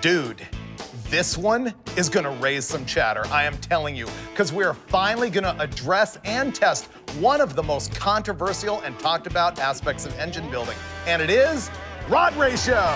Dude, this one is gonna raise some chatter, I am telling you, because we are finally gonna address and test one of the most controversial and talked about aspects of engine building, and it is rod ratio.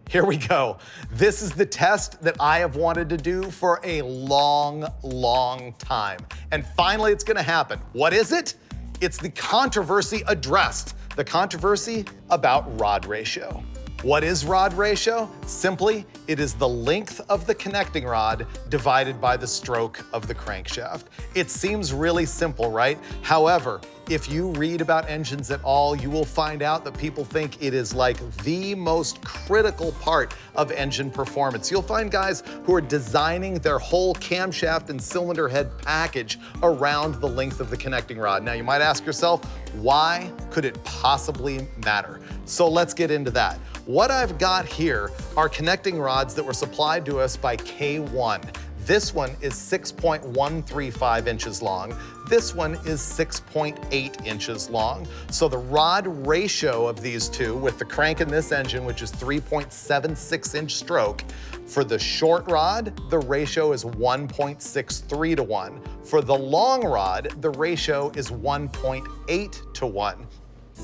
Here we go. This is the test that I have wanted to do for a long, long time. And finally, it's gonna happen. What is it? It's the controversy addressed. The controversy about rod ratio. What is rod ratio? Simply, it is the length of the connecting rod divided by the stroke of the crankshaft. It seems really simple, right? However, if you read about engines at all, you will find out that people think it is like the most critical part of engine performance. You'll find guys who are designing their whole camshaft and cylinder head package around the length of the connecting rod. Now you might ask yourself, why could it possibly matter? So let's get into that. What I've got here are connecting rods that were supplied to us by K1. This one is 6.135 inches long. This one is 6.8 inches long. So the rod ratio of these two, with the crank in this engine, which is 3.76 inch stroke, for the short rod, the ratio is 1.63 to 1. For the long rod, the ratio is 1.8 to 1.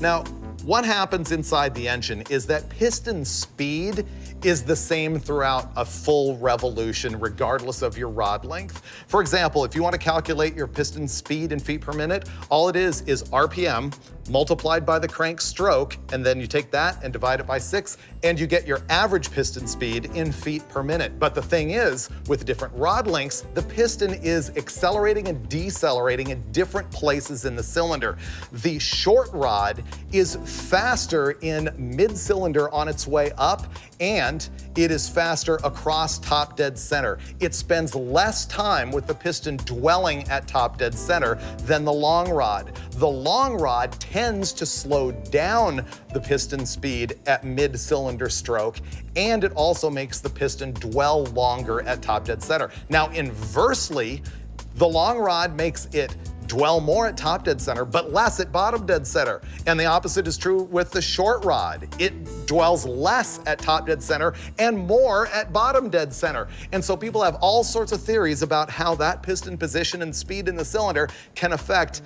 Now, what happens inside the engine is that piston speed is the same throughout a full revolution, regardless of your rod length. For example, if you want to calculate your piston speed in feet per minute, all it is RPM multiplied by the crank stroke, and then you take that and divide it by 6, and you get your average piston speed in feet per minute. But the thing is, with different rod lengths, the piston is accelerating and decelerating in different places in the cylinder. The short rod is faster in mid-cylinder on its way up, and it is faster across top dead center. It spends less time with the piston dwelling at top dead center than the long rod. The long rod tends to slow down the piston speed at mid-cylinder stroke, and it also makes the piston dwell longer at top dead center. Now, inversely, the long rod makes it dwell more at top dead center, but less at bottom dead center. And the opposite is true with the short rod. It dwells less at top dead center and more at bottom dead center. And so people have all sorts of theories about how that piston position and speed in the cylinder can affect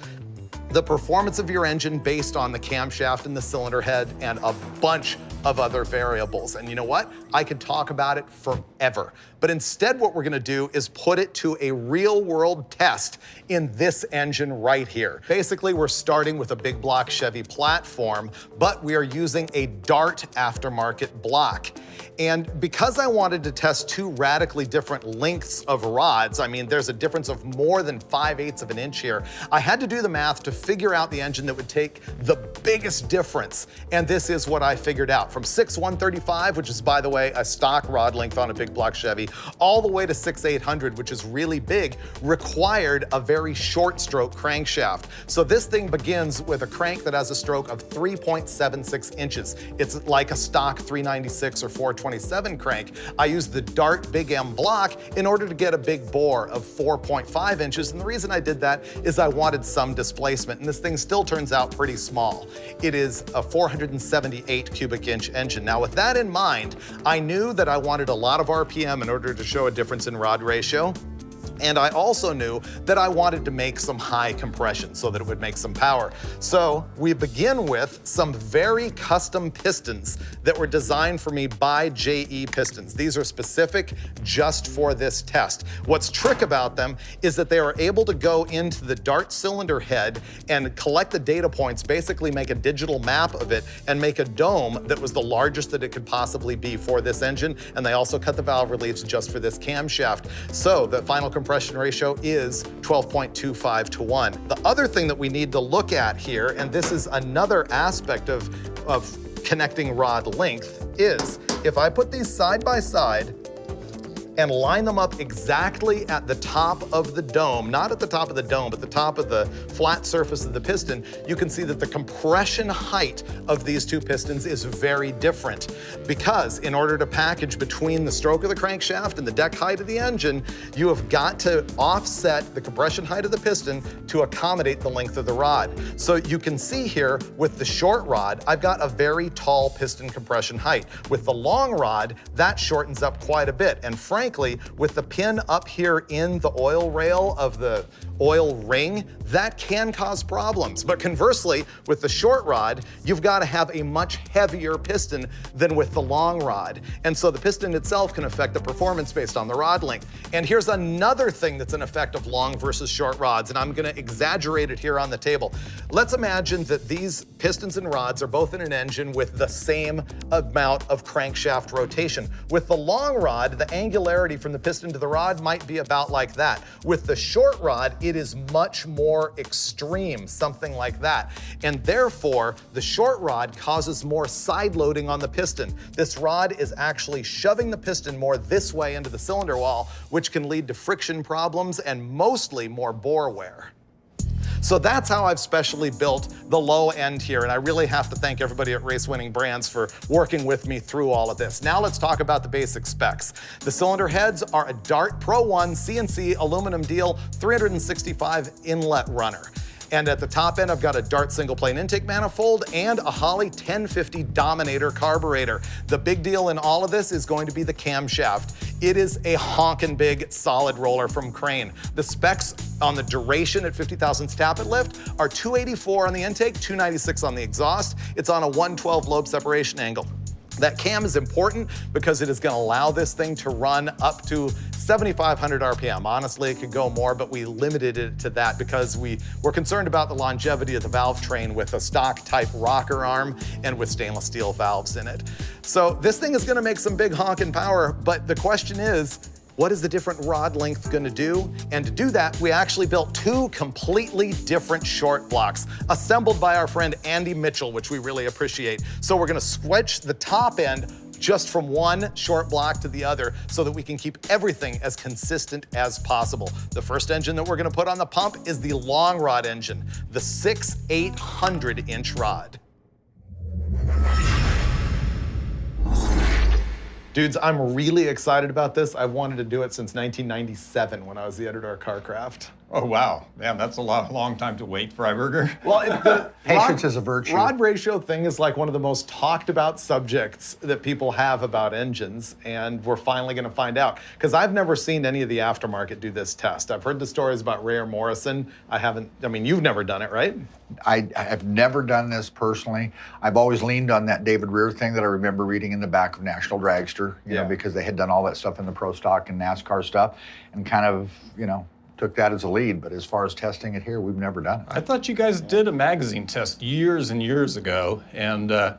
the performance of your engine based on the camshaft and the cylinder head and a bunch of other variables. And you know what? I could talk about it forever. But instead, what we're gonna do is put it to a real world test in this engine right here. Basically, we're starting with a big block Chevy platform, but we are using a Dart aftermarket block. And because I wanted to test two radically different lengths of rods, I mean, there's a difference of more than 5/8 of an inch here, I had to do the math to figure out the engine that would take the biggest difference. And this is what I figured out. From 6.135, which is, by the way, a stock rod length on a big block Chevy, all the way to 6.800, which is really big, required a very short stroke crankshaft. So this thing begins with a crank that has a stroke of 3.76 inches. It's like a stock 396 or 427 crank. I used the Dart Big M block in order to get a big bore of 4.5 inches. And the reason I did that is I wanted some displacement. And this thing still turns out pretty small. It is a 478 cubic inch engine. Now, with that in mind, I knew that I wanted a lot of RPM in order to show a difference in rod ratio. And I also knew that I wanted to make some high compression so that it would make some power. So we begin with some very custom pistons that were designed for me by JE Pistons. These are specific just for this test. What's trick about them is that they are able to go into the Dart cylinder head and collect the data points, basically make a digital map of it and make a dome that was the largest that it could possibly be for this engine. And they also cut the valve reliefs just for this camshaft. So the final compression ratio is 12.25 to 1. The other thing that we need to look at here, and this is another aspect of connecting rod length, is if I put these side by side and line them up exactly at the top of the dome, not at the top of the dome, but the top of the flat surface of the piston, you can see that the compression height of these two pistons is very different. Because in order to package between the stroke of the crankshaft and the deck height of the engine, you have got to offset the compression height of the piston to accommodate the length of the rod. So you can see here with the short rod, I've got a very tall piston compression height. With the long rod, that shortens up quite a bit. And frankly, with the pin up here in the oil rail of the oil ring, that can cause problems. But conversely, with the short rod, you've got to have a much heavier piston than with the long rod. And so the piston itself can affect the performance based on the rod length. And here's another thing that's an effect of long versus short rods, and I'm gonna exaggerate it here on the table. Let's imagine that these pistons and rods are both in an engine with the same amount of crankshaft rotation. With the long rod, the angularity from the piston to the rod might be about like that. With the short rod, it is much more extreme, something like that. And therefore, the short rod causes more side loading on the piston. This rod is actually shoving the piston more this way into the cylinder wall, which can lead to friction problems and mostly more bore wear. So that's how I've specially built the low end here, and I really have to thank everybody at Race Winning Brands for working with me through all of this. Now let's talk about the basic specs. The cylinder heads are a Dart Pro 1 CNC aluminum deal 365 inlet runner. And at the top end, I've got a Dart single plane intake manifold and a Holley 1050 Dominator carburetor. The big deal in all of this is going to be the camshaft. It is a honkin' big solid roller from Crane. The specs on the duration at 50 thousandths tappet lift are 284 on the intake, 296 on the exhaust. It's on a 112 lobe separation angle. That cam is important because it is going to allow this thing to run up to 7,500 RPM. Honestly, it could go more, but we limited it to that because we were concerned about the longevity of the valve train with a stock type rocker arm and with stainless steel valves in it. So this thing is going to make some big honking power, but the question is, what is the different rod length gonna do? And to do that, we actually built two completely different short blocks, assembled by our friend Andy Mitchell, which we really appreciate. So we're gonna switch the top end just from one short block to the other so that we can keep everything as consistent as possible. The first engine that we're gonna put on the pump is the long rod engine, the 6/800-inch rod. Dudes, I'm really excited about this. I've wanted to do it since 1997 when I was the editor of CarCraft. Oh, wow. Man, that's a long time to wait, Freiberger. Well, the patience is a virtue. Rod ratio thing is like one of the most talked about subjects that people have about engines, and we're finally gonna find out. Because I've never seen any of the aftermarket do this test. I've heard the stories about Ray or Morrison. I mean, you've never done it, right? I have never done this personally. I've always leaned on that David Rear thing that I remember reading in the back of National Dragster, you know, because they had done all that stuff in the Pro Stock and NASCAR stuff, and kind of, you know, took that as a lead. But as far as testing it here, we've never done it. I thought you guys did a magazine test years and years ago, and the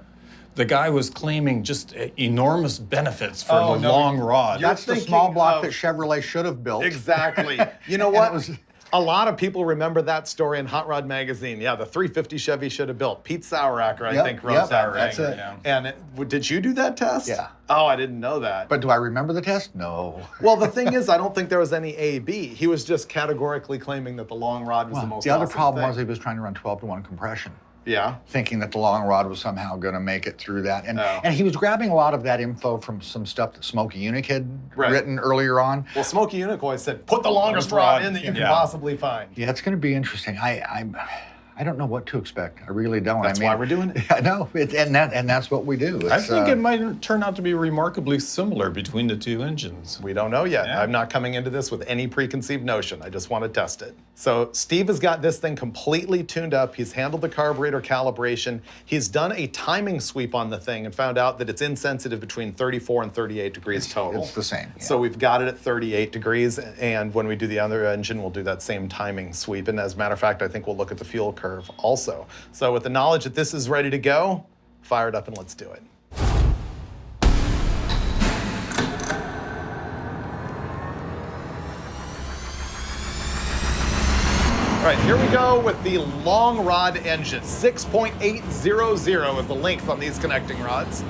guy was claiming just enormous benefits for the long rod. That's the small block that Chevrolet should have built. Exactly. You know what? A lot of people remember that story in Hot Rod Magazine. Yeah, the 350 Chevy should have built. Pete Saueracker, I think, wrote that. That's it. Yeah. And did you do that test? Yeah. Oh, I didn't know that. But do I remember the test? No. Well, the thing is, I don't think there was any A/B. He was just categorically claiming that the long rod was the most The other awesome problem thing. was he was trying to run 12-to-1 compression. Yeah. Thinking that the long rod was somehow going to make it through that. And he was grabbing a lot of that info from some stuff that Smokey Unic had written earlier on. Well, Smokey Unic always said, put the longest rod in that you can possibly find. Yeah, it's going to be interesting. I don't know what to expect. I really don't. That's why we're doing it. I know, and that's what we do. I think it might turn out to be remarkably similar between the two engines. We don't know yet. Yeah. I'm not coming into this with any preconceived notion. I just want to test it. So Steve has got this thing completely tuned up. He's handled the carburetor calibration. He's done a timing sweep on the thing and found out that it's insensitive between 34 and 38 degrees total. It's the same. Yeah. So we've got it at 38 degrees, and when we do the other engine, we'll do that same timing sweep. And as a matter of fact, I think we'll look at the fuel curve also. So with the knowledge that this is ready to go, fire it up and let's do it. All right, here we go with the long rod engine. 6.800 is the length on these connecting rods.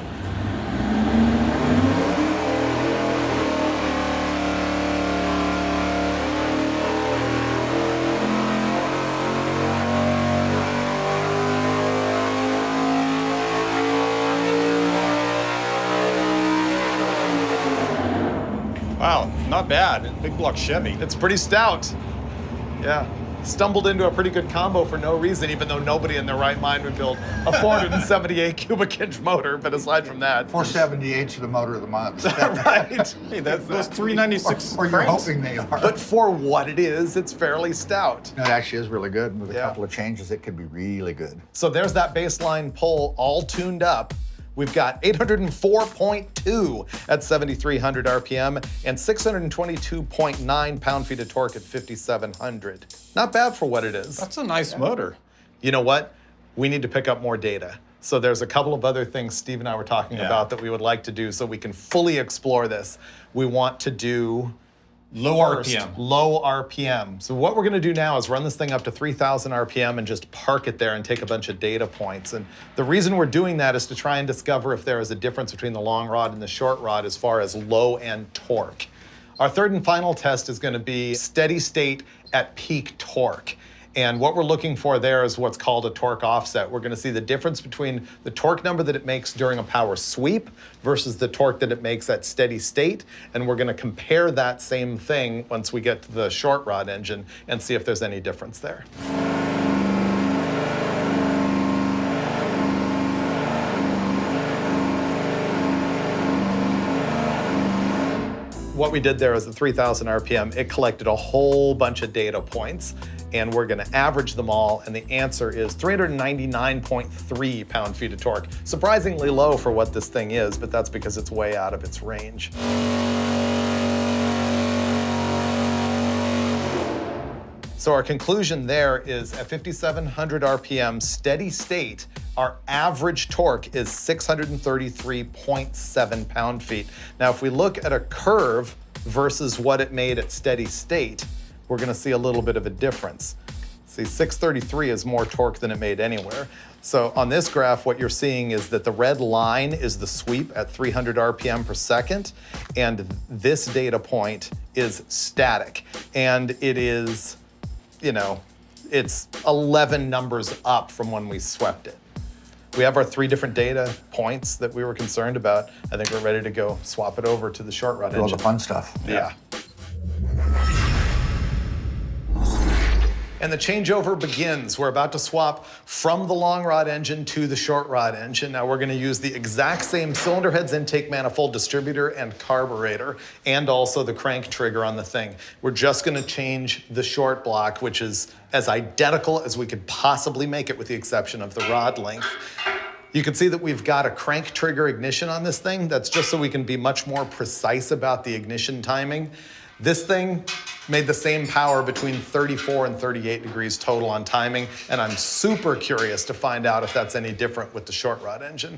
Wow, not bad. Big block Chevy. It's pretty stout. Yeah. Stumbled into a pretty good combo for no reason, even though nobody in their right mind would build a 478 cubic inch motor. But aside from that, 478's the motor of the month. right? Hey, those 396 or you're cranks. hoping they are. But for what it is, it's fairly stout. No, it actually is really good. With a Yeah. couple of changes, it could be really good. So there's that baseline pull all tuned up. We've got 804.2 at 7,300 RPM and 622.9 pound-feet of torque at 5,700. Not bad for what it is. That's a nice motor. You know what? We need to pick up more data. So there's a couple of other things Steve and I were talking Yeah. about that we would like to do so we can fully explore this. We want to do Low first, RPM. low RPM. So what we're gonna do now is run this thing up to 3,000 RPM and just park it there and take a bunch of data points. And the reason we're doing that is to try and discover if there is a difference between the long rod and the short rod as far as low end torque. Our third and final test is gonna be steady state at peak torque. And what we're looking for there is what's called a torque offset. We're gonna see the difference between the torque number that it makes during a power sweep versus the torque that it makes at steady state. And we're gonna compare that same thing once we get to the short rod engine and see if there's any difference there. What we did there is at 3,000 RPM, it collected a whole bunch of data points, and we're gonna average them all, and the answer is 399.3 pound-feet of torque. Surprisingly low for what this thing is, but that's because it's way out of its range. So our conclusion there is at 5,700 RPM steady state, our average torque is 633.7 pound-feet. Now, if we look at a curve versus what it made at steady state, we're gonna see a little bit of a difference. See, 633 is more torque than it made anywhere. So on this graph, what you're seeing is that the red line is the sweep at 300 RPM per second, and this data point is static. And it is, you know, it's 11 numbers up from when we swept it. We have our 3 different data points that we were concerned about. I think we're ready to go swap it over to the short rod Do all engine. the fun stuff. Yeah. And the changeover begins. We're about to swap from the long rod engine to the short rod engine. Now we're gonna use the exact same cylinder heads, intake manifold, distributor, and carburetor, and also the crank trigger on the thing. We're just gonna change the short block, which is as identical as we could possibly make it with the exception of the rod length. You can see that we've got a crank trigger ignition on this thing. That's just so we can be much more precise about the ignition timing. This thing made the same power between 34 and 38 degrees total on timing, and I'm super curious to find out if that's any different with the short rod engine.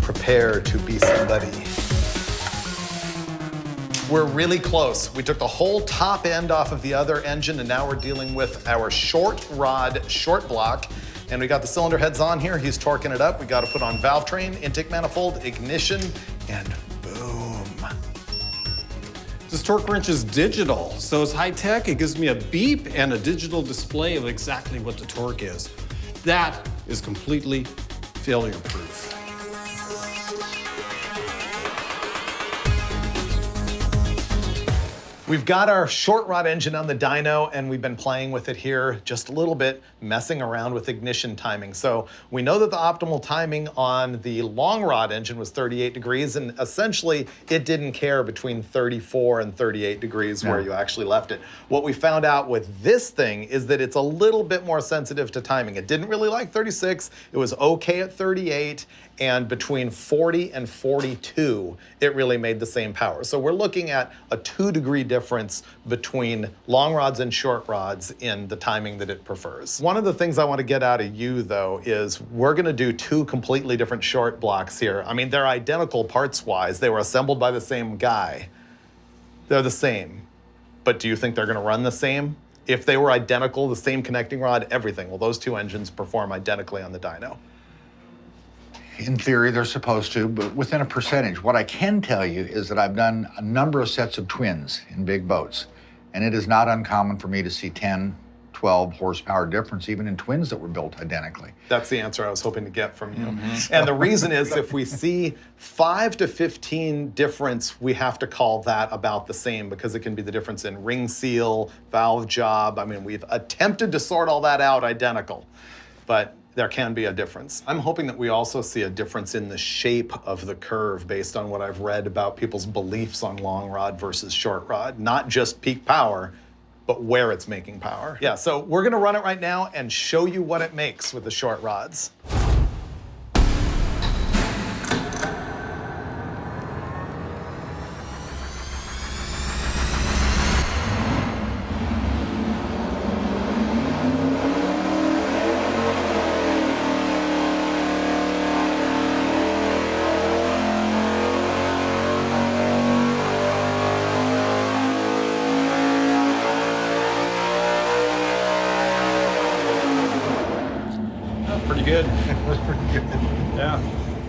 Prepare to be somebody. We're really close. We took the whole top end off of the other engine, and now we're dealing with our short rod, short block. And we got the cylinder heads on here. He's torquing it up. We got to put on valve train, intake manifold, ignition, and boom. This torque wrench is digital, so it's high tech. It gives me a beep and a digital display of exactly what the torque is. That is completely failure proof. We've got our short rod engine on the dyno, and we've been playing with it here just a little bit, messing around with ignition timing. So we know that the optimal timing on the long rod engine was 38 degrees, and essentially it didn't care between 34 and 38 degrees where you actually left it. What we found out with this thing is that it's a little bit more sensitive to timing. It didn't really like 36, it was okay at 38, and between 40 and 42, it really made the same power. So we're looking at a 2-degree difference between long rods and short rods in the timing that it prefers. One of the things I want to get out of you, though, is we're going to do 2 completely different short blocks here. I mean, they're identical parts-wise. They were assembled by the same guy. They're the same. But do you think they're going to run the same? If they were identical, the same connecting rod, everything, well, those 2 engines perform identically on the dyno. In theory, they're supposed to, but within a percentage. What I can tell you is that I've done a number of sets of twins in big boats, and it is not uncommon for me to see 10, 12 horsepower difference, even in twins that were built identically. That's the answer I was hoping to get from you. And the reason is if we see 5 to 15 difference, we have to call that about the same because it can be the difference in ring seal, valve job. I mean, we've attempted to sort all that out identical, but there can be a difference. I'm hoping that we also see a difference in the shape of the curve based on what I've read about people's beliefs on long rod versus short rod, not just peak power, but where it's making power. Yeah, so we're gonna run it right now and show you what it makes with the short rods. Pretty good. It was pretty good. Yeah.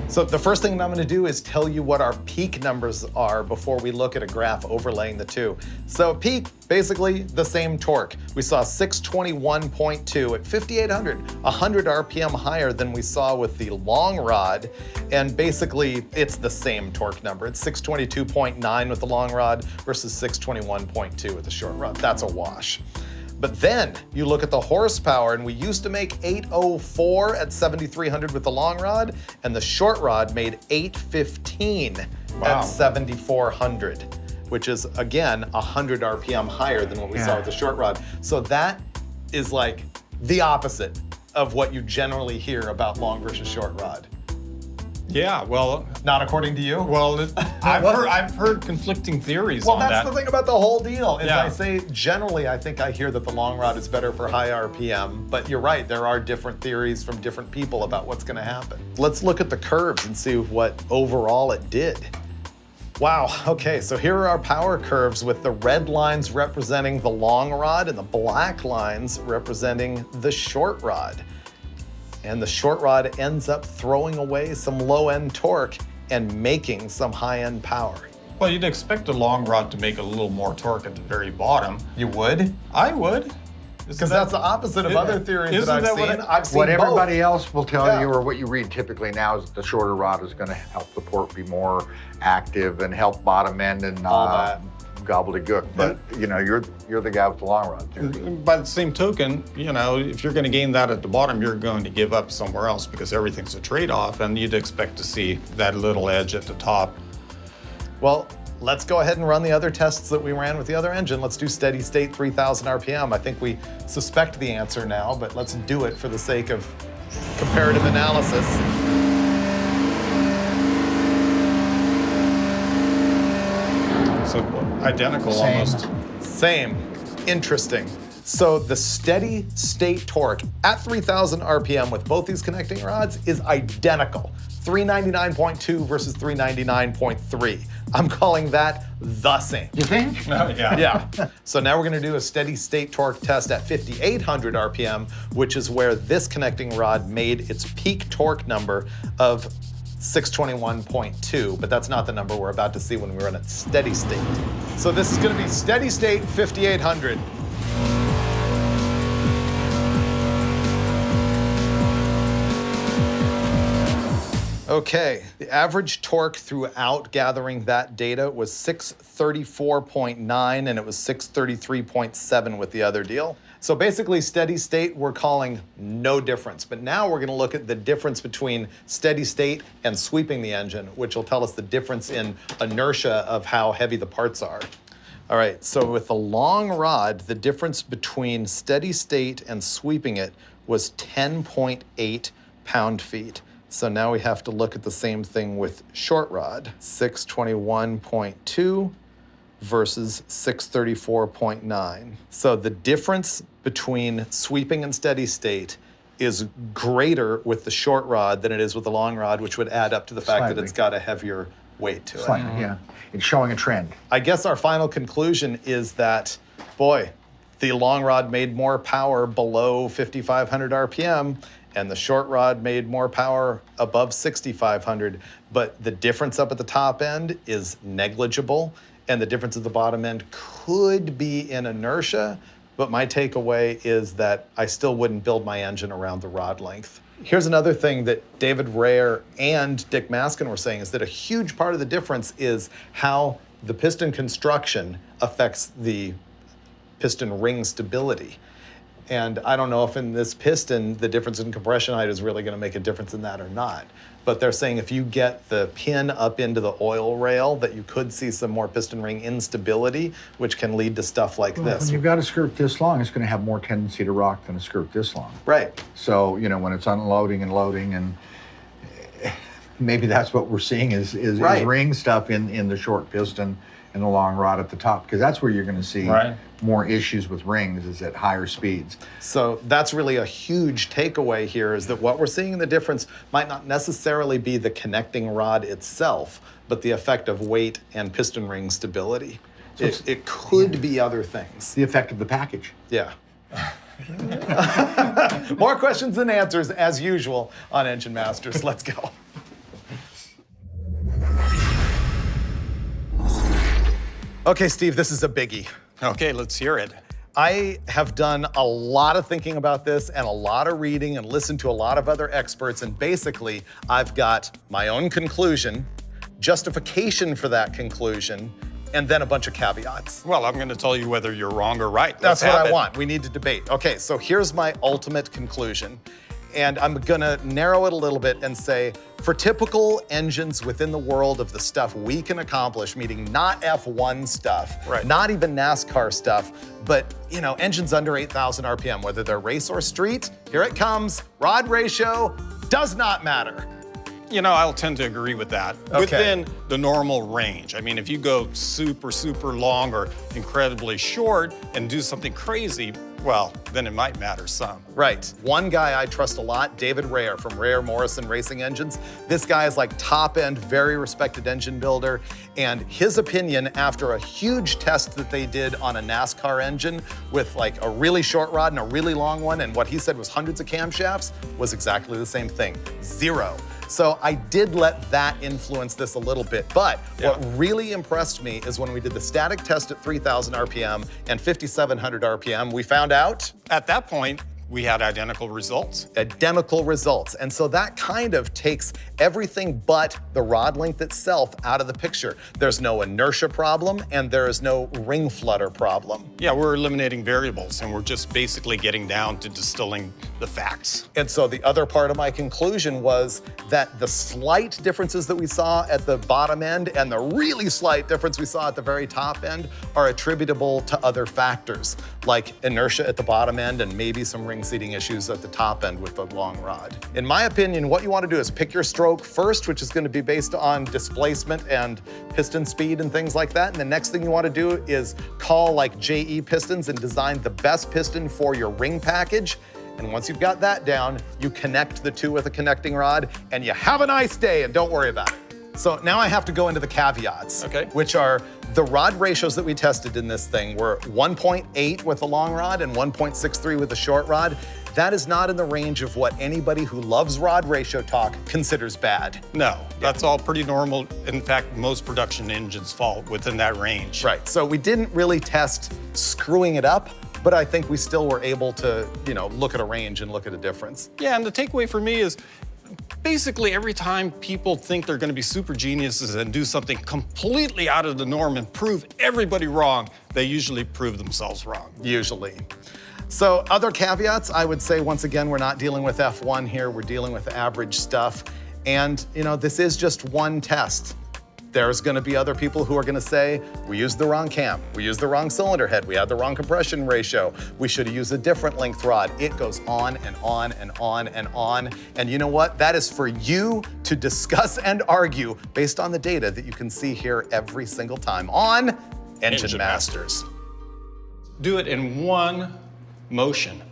So the first thing I'm gonna do is tell you what our peak numbers are before we look at a graph overlaying the two. So peak, basically the same torque. We saw 621.2 at 5,800, 100 RPM higher than we saw with the long rod. And basically it's the same torque number. It's 622.9 with the long rod versus 621.2 with the short rod. That's a wash. But then you look at the horsepower, and we used to make 804 at 7,300 with the long rod, and the short rod made 815 at 7,400, which is, again, 100 RPM higher than what we saw with the short rod. So that is like the opposite of what you generally hear about long versus short rod. Yeah, well, Not according to you? well, I've heard conflicting theories Well, on that's that. the thing about the whole deal, is Yeah. I say, generally, I think I hear that the long rod is better for high RPM, but you're right, there are different theories from different people about what's gonna happen. Let's look at the curves and see what overall it did. Wow, okay, so here are our power curves with the red lines representing the long rod and the black lines representing the short rod. And the short rod ends up throwing away some low-end torque and making some high-end power. Well, you'd expect a long rod to make a little more torque at the very bottom. You would? I would. Because that's the opposite of other theories isn't that I've that seen. what I've seen What both. everybody else will tell Yeah. you, or what you read typically now, is that the shorter rod is going to help the port be more active and help bottom end and All that. gobbledygook. But you know, you're the guy with the long rod theory. By the same token, you know, if you're going to gain that at the bottom, you're going to give up somewhere else because everything's a trade-off, and you'd expect to see that little edge at the top. Well, let's go ahead and run the other tests that we ran with the other engine. Let's do steady state 3,000 RPM. I think we suspect the answer now, but let's do it for the sake of comparative analysis. So identical Same. almost. Same. Interesting. So the steady state torque at 3,000 RPM with both these connecting rods is identical. 399.2 versus 399.3. I'm calling that the same. You think? Yeah. Yeah. So now we're gonna do a steady state torque test at 5,800 RPM, which is where this connecting rod made its peak torque number of 621.2, but that's not the number we're about to see when we run at steady state. So this is gonna be steady state 5,800. Okay, the average torque throughout gathering that data was 634.9, and it was 633.7 with the other deal. So basically steady state, we're calling no difference. But now we're gonna look at the difference between steady state and sweeping the engine, which will tell us the difference in inertia of how heavy the parts are. All right, so with the long rod, the difference between steady state and sweeping it was 10.8 pound-feet. So now we have to look at the same thing with short rod, 621.2 versus 634.9. So the difference between sweeping and steady state is greater with the short rod than it is with the long rod, which would add up to the fact that Slightly. it's got a heavier weight to it. Slightly, yeah. It's showing a trend. I guess our final conclusion is that, boy, the long rod made more power below 5,500 RPM, and the short rod made more power above 6,500, but the difference up at the top end is negligible, and the difference at the bottom end could be in inertia, but my takeaway is that I still wouldn't build my engine around the rod length. Here's another thing that David Rare and Dick Maskin were saying, is that a huge part of the difference is how the piston construction affects the piston ring stability. And I don't know if in this piston, the difference in compression height is really gonna make a difference in that or not. But they're saying if you get the pin up into the oil rail, that you could see some more piston ring instability, which can lead to stuff like this. When you've got a skirt this long, it's gonna have more tendency to rock than a skirt this long. Right. So, you know, when it's unloading and loading, and maybe that's what we're seeing is Right. ring stuff in the short piston and the long rod at the top, because that's where you're gonna see more issues with rings, is at higher speeds. So that's really a huge takeaway here, is that what we're seeing in the difference might not necessarily be the connecting rod itself, but the effect of weight and piston ring stability. So It could be other things. The effect of the package. Yeah. More questions than answers, as usual, on Engine Masters. Let's go. Okay, Steve, this is a biggie. Okay, let's hear it. I have done a lot of thinking about this and a lot of reading and listened to a lot of other experts, and basically I've got my own conclusion, justification for that conclusion, and then a bunch of caveats. Well, I'm going to tell you whether you're wrong or right. That's Let's what have I it. want. We need to debate. Okay, so here's my ultimate conclusion. And I'm gonna narrow it a little bit and say, for typical engines within the world of the stuff we can accomplish, meaning not F1 stuff, Right. not even NASCAR stuff, but you know, engines under 8,000 RPM, whether they're race or street, here it comes, rod ratio does not matter. You know, I'll tend to agree with that. Okay. Within the normal range. I mean, if you go super, super long or incredibly short and do something crazy, well, then it might matter some. Right. One guy I trust a lot, David Rare from Rare Morrison Racing Engines. This guy is like top end, very respected engine builder. And his opinion after a huge test that they did on a NASCAR engine with like a really short rod and a really long one, and what he said was hundreds of camshafts, was exactly the same thing, 0. So I did let that influence this a little bit, but what really impressed me is when we did the static test at 3,000 RPM and 5,700 RPM, we found out At that point, we had identical results. identical results. And so that kind of takes everything but the rod length itself out of the picture. There's no inertia problem and there is no ring flutter problem. Yeah, we're eliminating variables and we're just basically getting down to distilling the facts. And so the other part of my conclusion was that the slight differences that we saw at the bottom end and the really slight difference we saw at the very top end are attributable to other factors, like inertia at the bottom end and maybe some ring seating issues at the top end with the long rod. In my opinion, what you want to do is pick your stroke first, which is going to be based on displacement and piston speed and things like that. And the next thing you want to do is call like JE pistons and design the best piston for your ring package. And once you've got that down, you connect the two with a connecting rod and you have a nice day and don't worry about it. So now I have to go into the caveats, which are the rod ratios that we tested in this thing were 1.8 with the long rod and 1.63 with the short rod. That is not in the range of what anybody who loves rod ratio talk considers bad. No, that's all pretty normal. In fact, most production engines fall within that range. Right, so we didn't really test screwing it up, but I think we still were able to, you know, look at a range and look at a difference. Yeah, and the takeaway for me is basically every time people think they're going to be super geniuses and do something completely out of the norm and prove everybody wrong, they usually prove themselves wrong. Usually. So other caveats, I would say, once again, we're not dealing with F1 here, we're dealing with average stuff. And, you know, this is just one test. There's gonna be other people who are gonna say, we used the wrong cam, we used the wrong cylinder head, we had the wrong compression ratio, we should have used a different length rod. It goes on and on and on and on. And you know what? That is for you to discuss and argue based on the data that you can see here every single time on Engine Masters. Do it in one motion.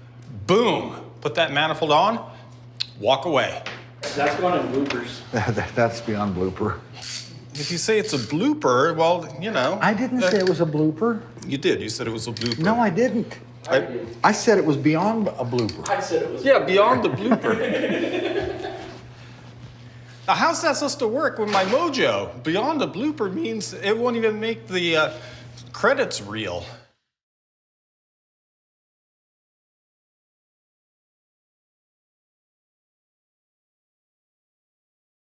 Boom, put that manifold on, walk away. That's going in bloopers. That's beyond blooper. If you say it's a blooper, well, you know. I didn't say it was a blooper. You did, you said it was a blooper. No, I didn't. I said it was beyond a blooper. I said it was. Yeah, beyond the blooper. Now, how's that supposed to work with my mojo? Beyond the blooper means it won't even make the credits reel.